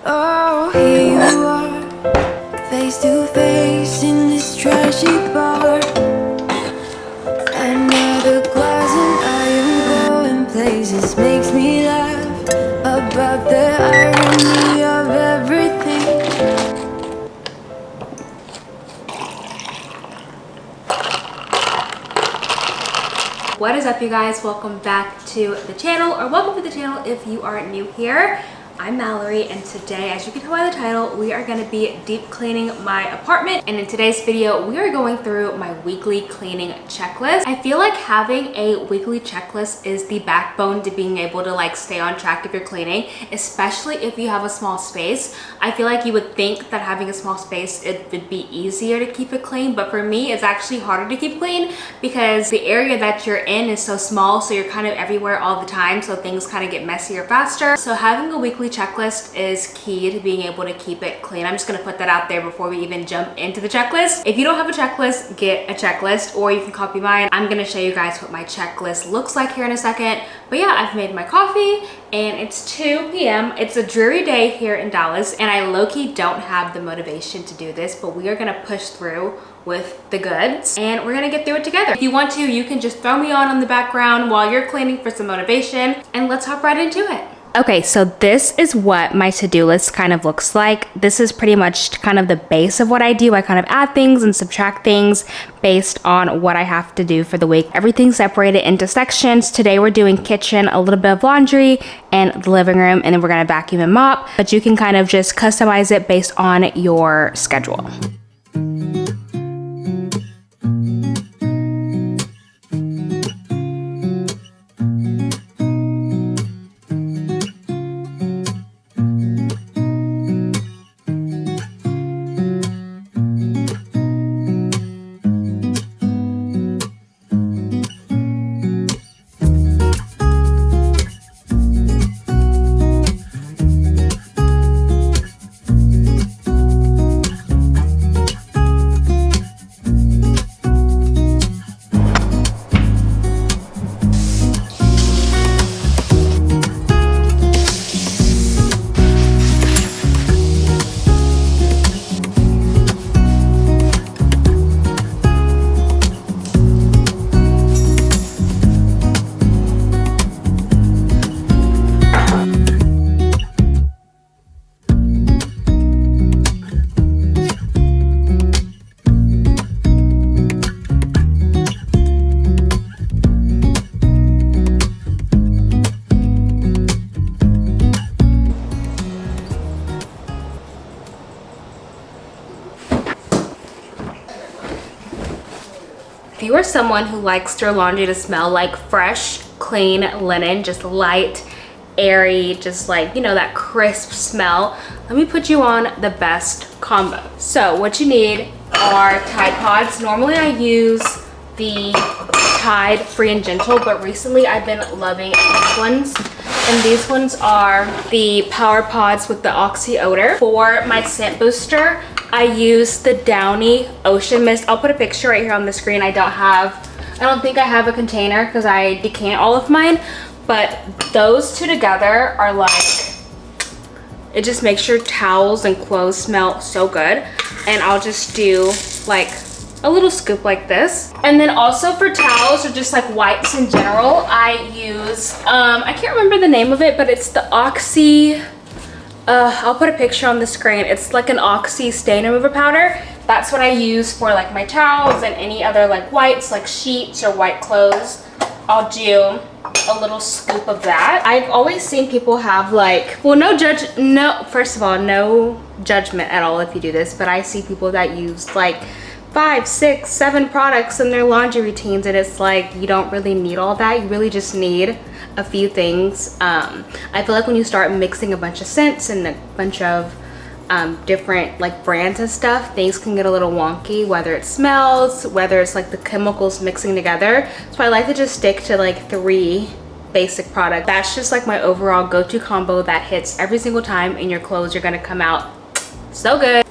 Oh, here you are, face to face in this trashy bar. Another glass and I am going places. Makes me laugh about the irony of everything. What is up, you guys? Welcome back to the channel, or welcome to the channel if you are new here. I'm Mallory, and today, as you can tell by the title, we are going to be deep cleaning my apartment. And in today's video, we are going through my weekly cleaning checklist. I feel like having a weekly checklist is the backbone to being able to like stay on track if you're cleaning, especially if you have a small space. I feel like you would think that having a small space, it would be easier to keep it clean, but for me, it's actually harder to keep clean because the area that you're in is so small, so you're kind of everywhere all the time, so things kind of get messier faster. So having a weekly checklist is key to being able to keep it clean. I'm just gonna put that out there before we even jump into the checklist. If you don't have a checklist, get a checklist, or you can copy mine. I'm gonna show you guys what my checklist looks like here in a second. But yeah, I've made my coffee and it's 2 p.m. It's a dreary day here in Dallas, and I low-key don't have the motivation to do this, but we are gonna push through with the goods and we're gonna get through it together. If you want to, you can just throw me on the background while you're cleaning for some motivation, and let's hop right into it. Okay, so this is what my to-do list kind of looks like. This is pretty much kind of the base of what I do. I kind of add things and subtract things based on what I have to do for the week. Everything's separated into sections. Today we're doing kitchen, a little bit of laundry, and the living room, and then we're gonna vacuum and mop. But you can kind of just customize it based on your schedule. If you are someone who likes their laundry to smell like fresh, clean linen, just light, airy, just like, you know, that crisp smell, let me put you on the best combo. So what you need are Tide Pods. Normally I use the Tide Free and Gentle, but recently I've been loving these ones. And these ones are the Power Pods with the Oxy odor. For my scent booster, I use the Downy Ocean Mist. I'll put a picture right here on the screen. I don't think I have a container because I decant all of mine, but those two together are like, it just makes your towels and clothes smell so good. And I'll just do like a little scoop like this. And then also for towels or just like wipes in general, I use, I can't remember the name of it, but it's the Oxy, I'll put a picture on the screen. It's like an Oxy stain remover powder. That's what I use for like my towels and any other like wipes, like sheets or white clothes. I'll do a little scoop of that. I've always seen people have like, well, first of all, no judgment at all if you do this, but I see people that use like 5, 6, 7 products in their laundry routines, and it's like you don't really need all that. You really just need a few things. I feel like when you start mixing a bunch of scents and a bunch of different like brands and stuff, things can get a little wonky, whether it smells, whether it's like the chemicals mixing together. So I like to just stick to like 3 basic products. That's just like my overall go-to combo that hits every single time, and your clothes are gonna come out so good.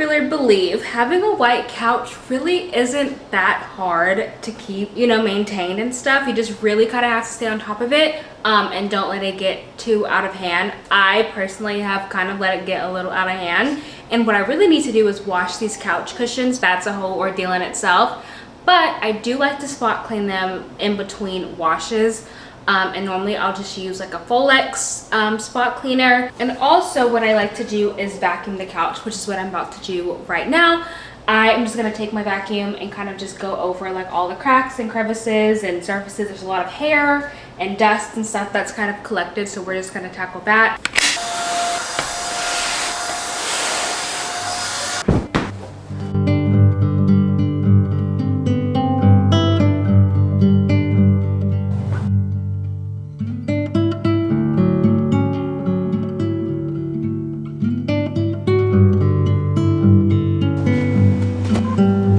unpopular belief, having a white couch really isn't that hard to keep, you know, maintained and stuff. You just really kind of have to stay on top of it and don't let it get too out of hand. I personally have kind of let it get a little out of hand, and what I really need to do is wash these couch cushions. That's a whole ordeal in itself, but I do like to spot clean them in between washes. And normally I'll just use like a Folex spot cleaner. And also what I like to do is vacuum the couch, which is what I'm about to do right now. I'm just gonna take my vacuum and kind of just go over like all the cracks and crevices and surfaces. There's a lot of hair and dust and stuff that's kind of collected, so we're just gonna tackle that.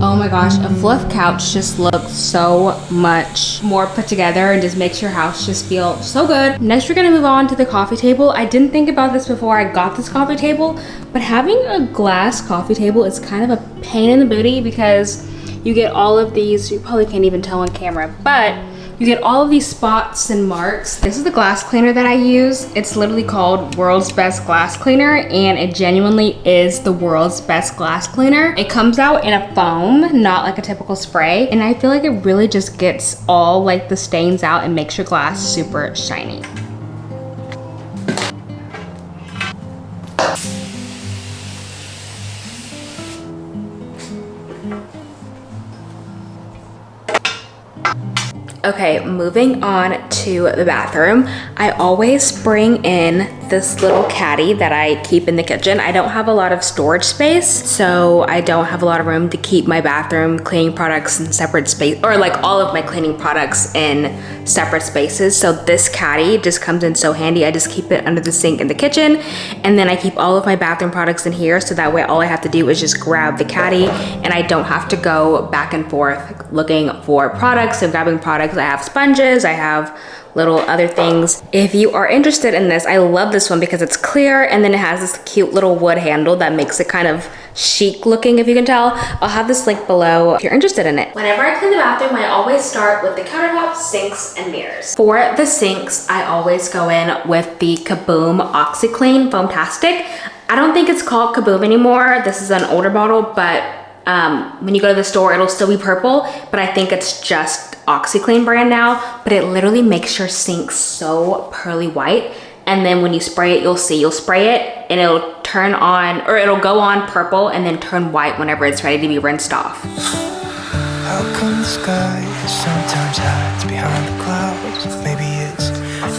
Oh my gosh, a fluff couch just looks so much more put together and just makes your house just feel so good. Next, we're gonna move on to the coffee table. I didn't think about this before I got this coffee table, but having a glass coffee table is kind of a pain in the booty because you get all of these, you probably can't even tell on camera, but you get all of these spots and marks. This is the glass cleaner that I use. It's literally called World's Best Glass Cleaner, and it genuinely is the world's best glass cleaner. It comes out in a foam, not like a typical spray, and I feel like it really just gets all like the stains out and makes your glass super shiny. Okay, moving on to the bathroom. I always bring in this little caddy that I keep in the kitchen. I don't have a lot of storage space, so I don't have a lot of room to keep my bathroom cleaning products in separate space, or like all of my cleaning products in separate spaces. So this caddy just comes in so handy. I just keep it under the sink in the kitchen, and then I keep all of my bathroom products in here, so that way all I have to do is just grab the caddy and I don't have to go back and forth looking for products and grabbing products. I have sponges, I have little other things. If you are interested in this, I love this one because it's clear and then it has this cute little wood handle that makes it kind of chic looking, if you can tell. I'll have this link below if you're interested in it. Whenever I clean the bathroom, I always start with the countertops, sinks, and mirrors. For the sinks, I always go in with the Kaboom OxiClean Foamtastic. I don't think it's called Kaboom anymore. This is an older bottle, but when you go to the store, it'll still be purple, but I think it's just OxiClean brand now. But it literally makes your sink so pearly white, and then when you spray it, you'll spray it and it'll turn on, or it'll go on purple and then turn white whenever it's ready to be rinsed off. How come the sky sometimes hides behind the clouds? Maybe it's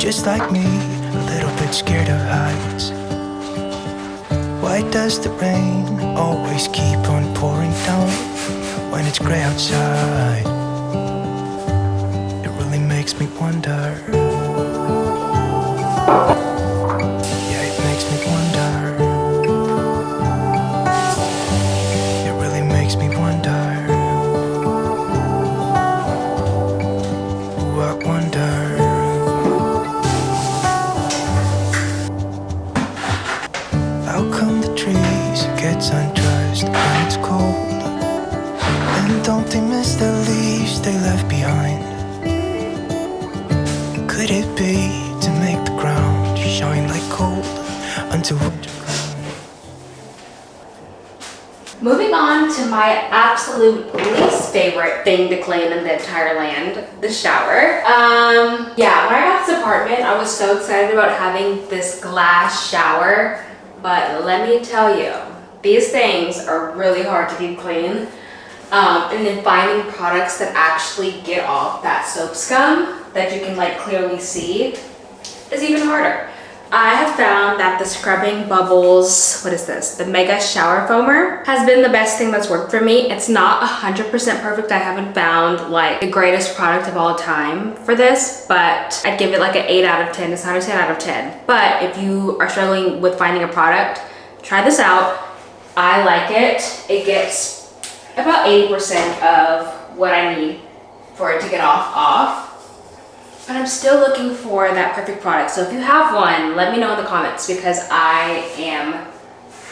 just like me, a little bit scared of heights. Why does the rain always keep on pouring down when it's gray outside? It really makes me wonder. Yeah, it makes me wonder. It really makes me wonder. Ooh, I wonder. How come the trees gets undressed when it's cold? And don't they miss the leaves they left behind? Could it be to make the ground shine like gold until winter comes? Moving on to my absolute least favorite thing to clean in the entire land, the shower. Yeah, when I got this apartment, I was so excited about having this glass shower. But let me tell you, these things are really hard to keep clean. And then finding products that actually get off that soap scum that you can like clearly see is even harder. I have found that the Scrubbing Bubbles, what is this? The Mega Shower Foamer has been the best thing that's worked for me. It's not 100% perfect. I haven't found like the greatest product of all time for this, but I'd give it like an 8 out of 10. It's not a 10 out of 10. But if you are struggling with finding a product, try this out. I like it. It gets about 80% of what I need for it to get off. But I'm still looking for that perfect product. So if you have one, let me know in the comments because I am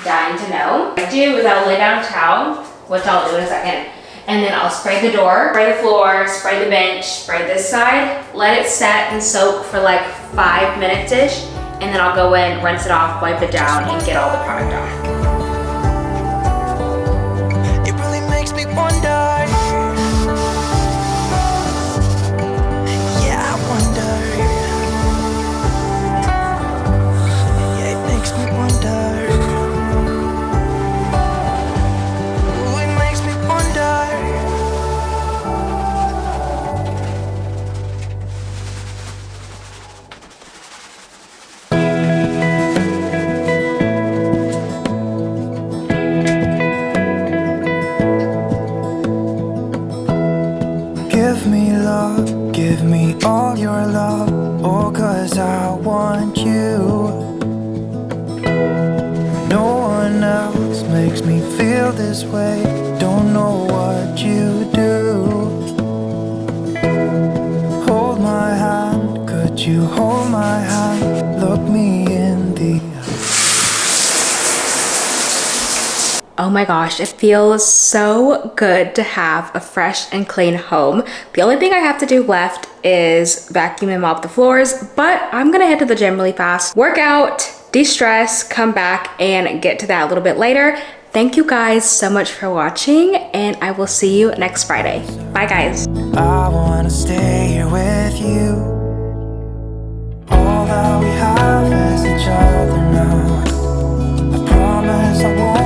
dying to know. What I do is I'll lay down a towel, which I'll do in a second, and then I'll spray the door, spray the floor, spray the bench, spray this side, let it set and soak for like 5 minutes-ish, and then I'll go in, rinse it off, wipe it down, and get all the product off. It really makes me wonder. Yeah, I wonder. Yeah, it makes me wonder. Ooh, it makes me wonder. Give me love, give me all your love, oh, 'cause I want you. No one else makes me feel this way, don't know what you do. Hold my hand, could you hold my hand, look me in the eye. Oh my gosh, it feels so good to have a fresh and clean home. The only thing I have to do left is vacuum and mop the floors, but I'm gonna head to the gym really fast, work out, de-stress, come back and get to that a little bit later. Thank you guys so much for watching, and I will see you next Friday. Bye guys. I wanna stay here with you. All that we have is each other now. I promise I won't